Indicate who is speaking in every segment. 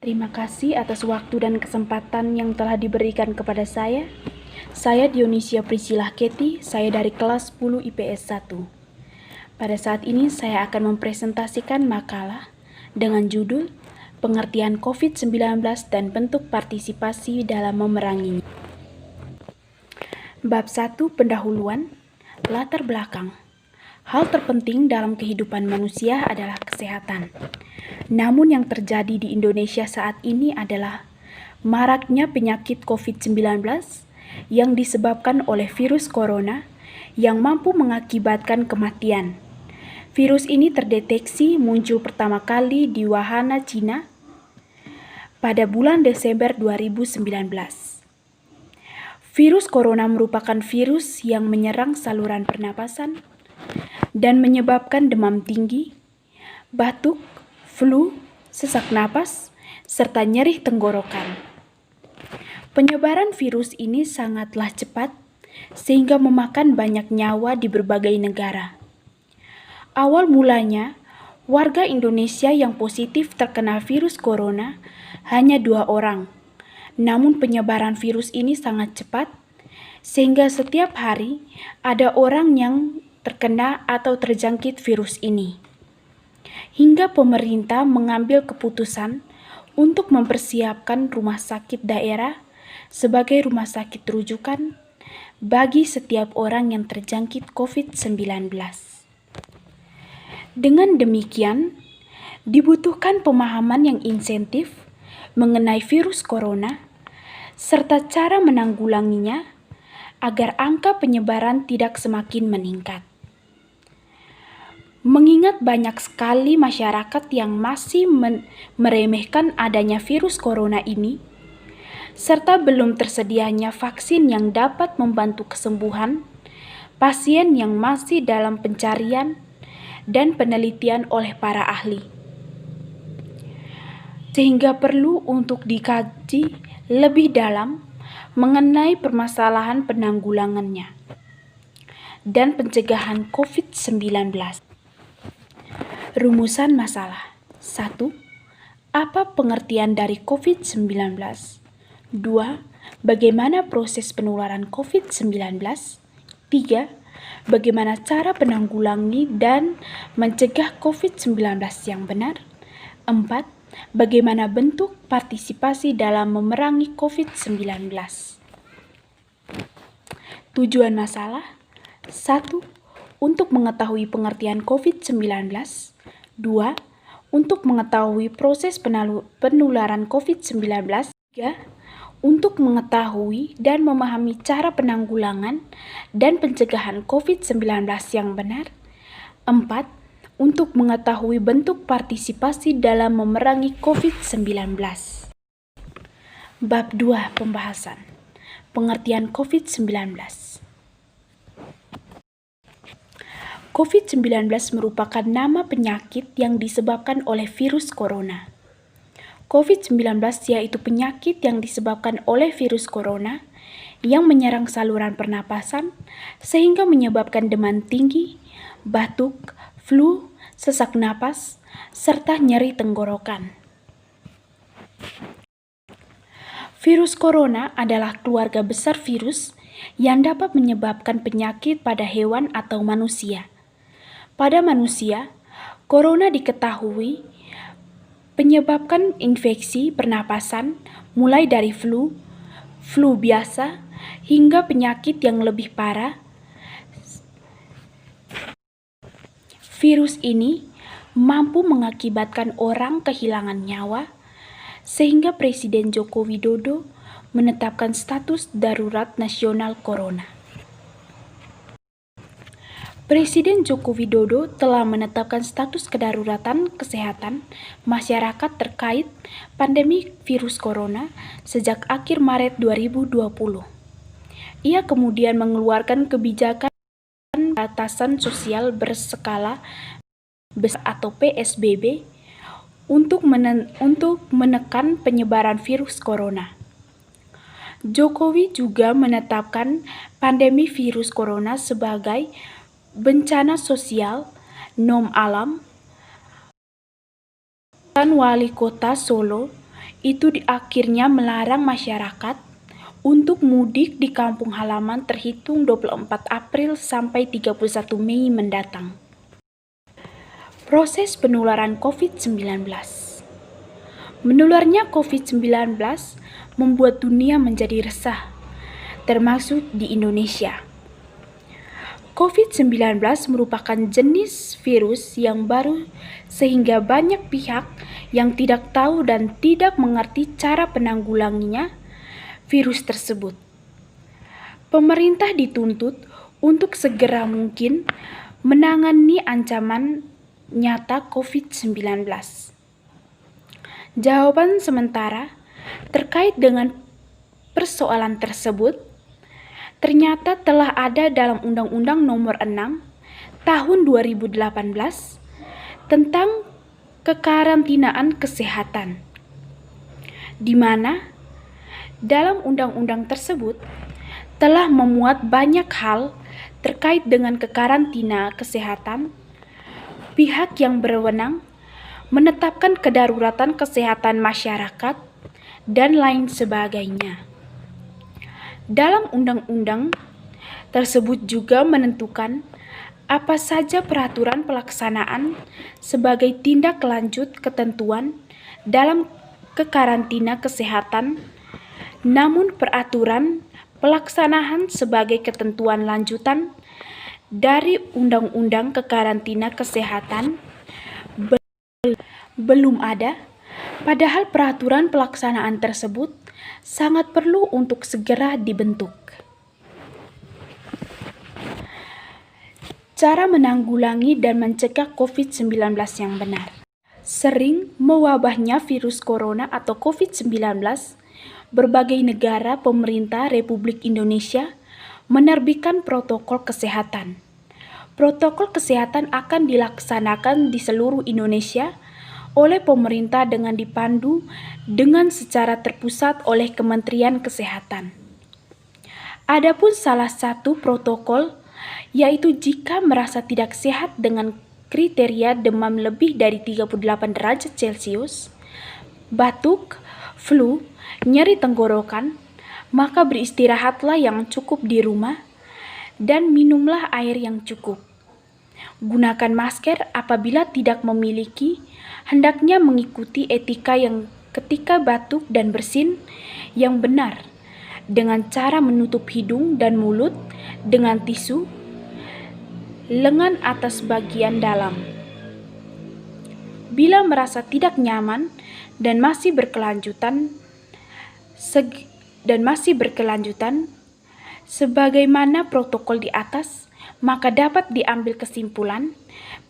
Speaker 1: Terima kasih atas waktu dan kesempatan yang telah diberikan kepada saya. Saya Dionisia Priscilla Keti, saya dari kelas 10 IPS 1. Pada saat ini saya akan mempresentasikan makalah dengan judul Pengertian COVID-19 dan Bentuk Partisipasi dalam Memeranginya. Bab 1 Pendahuluan, Latar Belakang. Hal terpenting dalam kehidupan manusia adalah kesehatan. Namun yang terjadi di Indonesia saat ini adalah maraknya penyakit COVID-19 yang disebabkan oleh virus corona yang mampu mengakibatkan kematian. Virus ini terdeteksi muncul pertama kali di Wuhan, China pada bulan Desember 2019. Virus corona merupakan virus yang menyerang saluran pernapasan dan menyebabkan demam tinggi, batuk, flu, sesak napas, serta nyeri tenggorokan. Penyebaran virus ini sangatlah cepat sehingga memakan banyak nyawa di berbagai negara. Awal mulanya, warga Indonesia yang positif terkena virus corona hanya 2 orang. Namun penyebaran virus ini sangat cepat sehingga setiap hari ada orang yang terkena atau terjangkit virus ini. Hingga pemerintah mengambil keputusan untuk mempersiapkan rumah sakit daerah sebagai rumah sakit rujukan bagi setiap orang yang terjangkit COVID-19. Dengan demikian, dibutuhkan pemahaman yang insentif mengenai virus corona serta cara menanggulanginya agar angka penyebaran tidak semakin meningkat. Mengingat banyak sekali masyarakat yang masih meremehkan adanya virus corona ini, serta belum tersedianya vaksin yang dapat membantu kesembuhan pasien yang masih dalam pencarian dan penelitian oleh para ahli. Sehingga perlu untuk dikaji lebih dalam mengenai permasalahan penanggulangannya dan pencegahan COVID-19. Rumusan masalah. 1. Apa pengertian dari COVID-19? 2. Bagaimana proses penularan COVID-19? 3. Bagaimana cara penanggulangi dan mencegah COVID-19 yang benar? 4. Bagaimana bentuk partisipasi dalam memerangi COVID-19? Tujuan masalah. 1. Untuk mengetahui pengertian COVID-19. 2. Untuk mengetahui proses penularan COVID-19. 3. Untuk mengetahui dan memahami cara penanggulangan dan pencegahan COVID-19 yang benar. 4. Untuk mengetahui bentuk partisipasi dalam memerangi COVID-19. Bab 2 Pembahasan. Pengertian COVID-19. COVID-19 merupakan nama penyakit yang disebabkan oleh virus corona. COVID-19 yaitu penyakit yang disebabkan oleh virus corona yang menyerang saluran pernapasan sehingga menyebabkan demam tinggi, batuk, flu, sesak napas, serta nyeri tenggorokan. Virus corona adalah keluarga besar virus yang dapat menyebabkan penyakit pada hewan atau manusia. Pada manusia, corona diketahui menyebabkan infeksi pernapasan mulai dari flu biasa, hingga penyakit yang lebih parah. Virus ini mampu mengakibatkan orang kehilangan nyawa, sehingga Presiden Joko Widodo menetapkan status darurat nasional corona. Presiden Joko Widodo telah menetapkan status kedaruratan kesehatan masyarakat terkait pandemi virus corona sejak akhir Maret 2020. Ia kemudian mengeluarkan kebijakan pembatasan sosial berskala besar atau PSBB untuk menekan penyebaran virus corona. Jokowi juga menetapkan pandemi virus corona sebagai bencana sosial non alam. Wali Kota Solo itu akhirnya melarang masyarakat untuk mudik di kampung halaman terhitung 24 April sampai 31 Mei mendatang. Proses penularan COVID-19. Menularnya COVID-19 membuat dunia menjadi resah, termasuk di Indonesia. COVID-19 merupakan jenis virus yang baru sehingga banyak pihak yang tidak tahu dan tidak mengerti cara penanggulanginya virus tersebut. Pemerintah dituntut untuk segera mungkin menangani ancaman nyata COVID-19. Jawaban sementara terkait dengan persoalan tersebut ternyata telah ada dalam Undang-Undang Nomor 6 Tahun 2018 tentang kekarantinaan kesehatan, di mana dalam undang-undang tersebut telah memuat banyak hal terkait dengan kekarantina kesehatan. Pihak yang berwenang menetapkan kedaruratan kesehatan masyarakat dan lain sebagainya. Dalam undang-undang tersebut juga menentukan apa saja peraturan pelaksanaan sebagai tindak lanjut ketentuan dalam kekarantina kesehatan, namun peraturan pelaksanaan sebagai ketentuan lanjutan dari Undang-Undang Kekarantina Kesehatan belum ada, padahal peraturan pelaksanaan tersebut sangat perlu untuk segera dibentuk. Cara menanggulangi dan mencegah COVID-19 yang benar. Sering mewabahnya virus corona atau COVID-19, berbagai negara pemerintah Republik Indonesia menerbitkan protokol kesehatan. Protokol kesehatan akan dilaksanakan di seluruh Indonesia oleh pemerintah dengan dipandu dengan secara terpusat oleh Kementerian Kesehatan. Adapun salah satu protokol yaitu jika merasa tidak sehat dengan kriteria demam lebih dari 38 derajat Celcius, batuk, flu, nyeri tenggorokan, maka beristirahatlah yang cukup di rumah dan minumlah air yang cukup. Gunakan masker apabila tidak memiliki, hendaknya mengikuti etika yang ketika batuk dan bersin yang benar dengan cara menutup hidung dan mulut dengan tisu lengan atas bagian dalam. Bila merasa tidak nyaman dan masih berkelanjutan sebagaimana protokol di atas, maka dapat diambil kesimpulan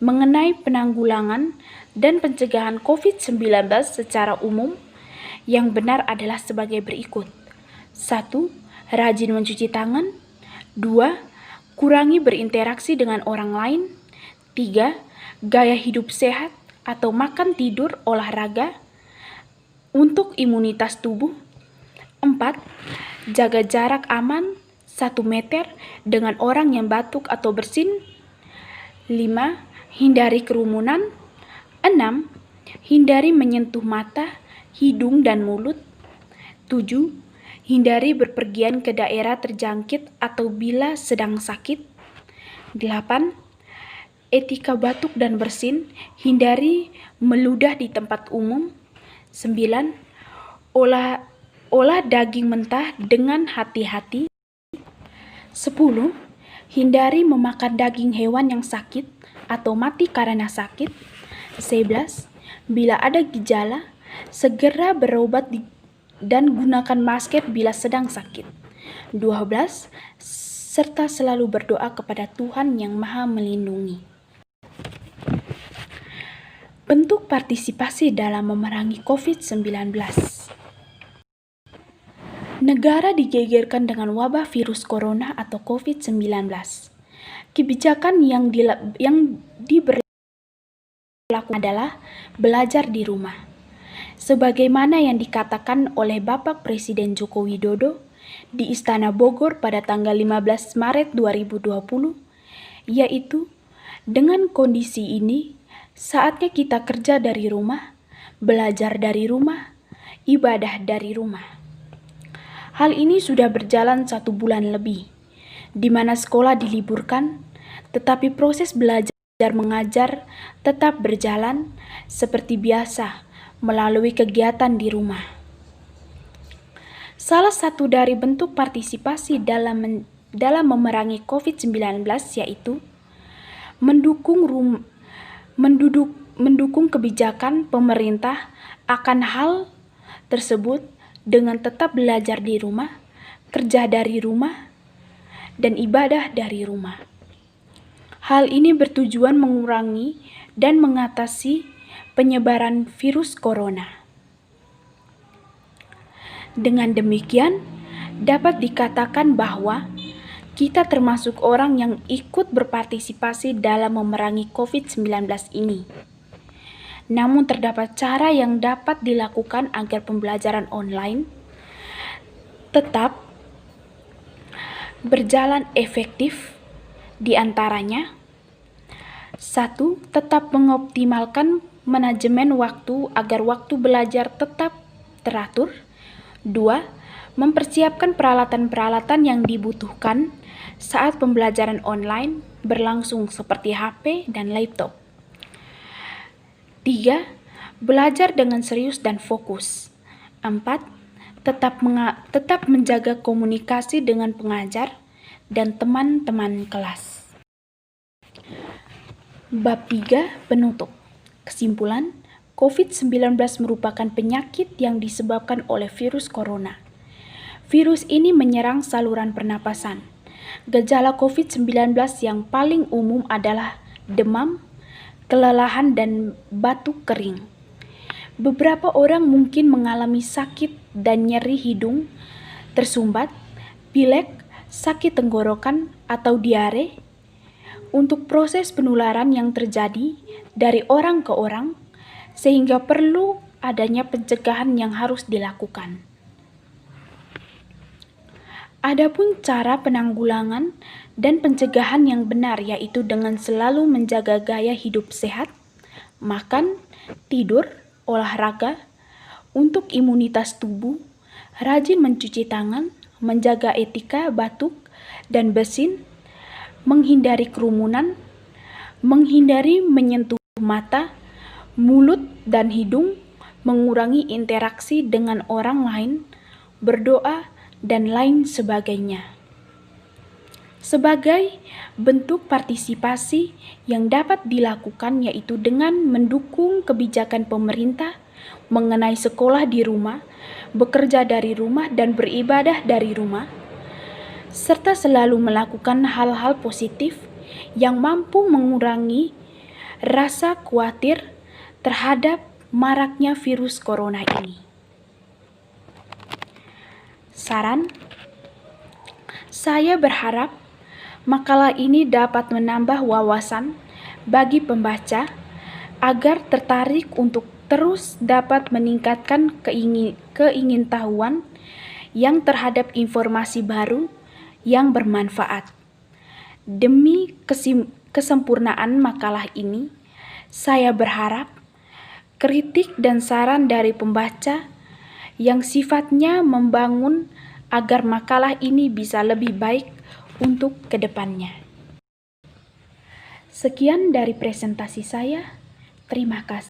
Speaker 1: mengenai penanggulangan dan pencegahan COVID-19 secara umum yang benar adalah sebagai berikut. 1. Rajin mencuci tangan. 2. Kurangi berinteraksi dengan orang lain. 3. Gaya hidup sehat atau makan, tidur, olahraga untuk imunitas tubuh. 4. Jaga jarak aman 1 meter dengan orang yang batuk atau bersin. 5. Hindari kerumunan. 6. Hindari menyentuh mata, hidung, dan mulut. 7. Hindari berpergian ke daerah terjangkit atau bila sedang sakit. 8. Etika batuk dan bersin, hindari meludah di tempat umum. 9. Olah daging mentah dengan hati-hati. 10. Hindari memakan daging hewan yang sakit atau mati karena sakit. 11. Bila ada gejala, segera berobat dan gunakan masker bila sedang sakit. 12. Serta selalu berdoa kepada Tuhan yang Maha Melindungi. Bentuk partisipasi dalam memerangi COVID-19. Negara digegerkan dengan wabah virus corona atau COVID-19. Kebijakan yang diberlakukan adalah belajar di rumah. Sebagaimana yang dikatakan oleh Bapak Presiden Joko Widodo di Istana Bogor pada tanggal 15 Maret 2020, yaitu dengan kondisi ini, saatnya kita kerja dari rumah, belajar dari rumah, ibadah dari rumah. Hal ini sudah berjalan 1 bulan lebih, di mana sekolah diliburkan, tetapi proses belajar mengajar tetap berjalan seperti biasa melalui kegiatan di rumah. Salah satu dari bentuk partisipasi dalam memerangi COVID-19 yaitu mendukung kebijakan pemerintah akan hal tersebut dengan tetap belajar di rumah, kerja dari rumah, dan ibadah dari rumah. Hal ini bertujuan mengurangi dan mengatasi penyebaran virus corona. Dengan demikian, dapat dikatakan bahwa kita termasuk orang yang ikut berpartisipasi dalam memerangi COVID-19 ini. Namun terdapat cara yang dapat dilakukan agar pembelajaran online tetap berjalan efektif, di antaranya 1. Tetap mengoptimalkan manajemen waktu agar waktu belajar tetap teratur. 2. Mempersiapkan peralatan-peralatan yang dibutuhkan saat pembelajaran online berlangsung seperti HP dan laptop. 3. Belajar dengan serius dan fokus. 4. Tetap menjaga komunikasi dengan pengajar dan teman-teman kelas. Bab 3. Penutup. Kesimpulan, COVID-19 merupakan penyakit yang disebabkan oleh virus corona. Virus ini menyerang saluran pernapasan. Gejala COVID-19 yang paling umum adalah demam, kelelahan, dan batuk kering. Beberapa orang mungkin mengalami sakit dan nyeri hidung, tersumbat, pilek, sakit tenggorokan, atau diare. Untuk proses penularan yang terjadi dari orang ke orang, sehingga perlu adanya pencegahan yang harus dilakukan. Adapun cara penanggulangan dan pencegahan yang benar yaitu dengan selalu menjaga gaya hidup sehat, makan, tidur, olahraga, untuk imunitas tubuh, rajin mencuci tangan, menjaga etika batuk dan bersin, menghindari kerumunan, menghindari menyentuh mata, mulut, dan hidung, mengurangi interaksi dengan orang lain, berdoa, dan lain sebagainya. Sebagai bentuk partisipasi yang dapat dilakukan yaitu dengan mendukung kebijakan pemerintah mengenai sekolah di rumah, bekerja dari rumah, dan beribadah dari rumah, serta selalu melakukan hal-hal positif yang mampu mengurangi rasa khawatir terhadap maraknya virus corona ini. Saran, saya berharap makalah ini dapat menambah wawasan bagi pembaca agar tertarik untuk terus dapat meningkatkan keingintahuan yang terhadap informasi baru yang bermanfaat. Demi kesempurnaan makalah ini, saya berharap kritik dan saran dari pembaca yang sifatnya membangun agar makalah ini bisa lebih baik untuk kedepannya. Sekian dari presentasi saya. Terima kasih.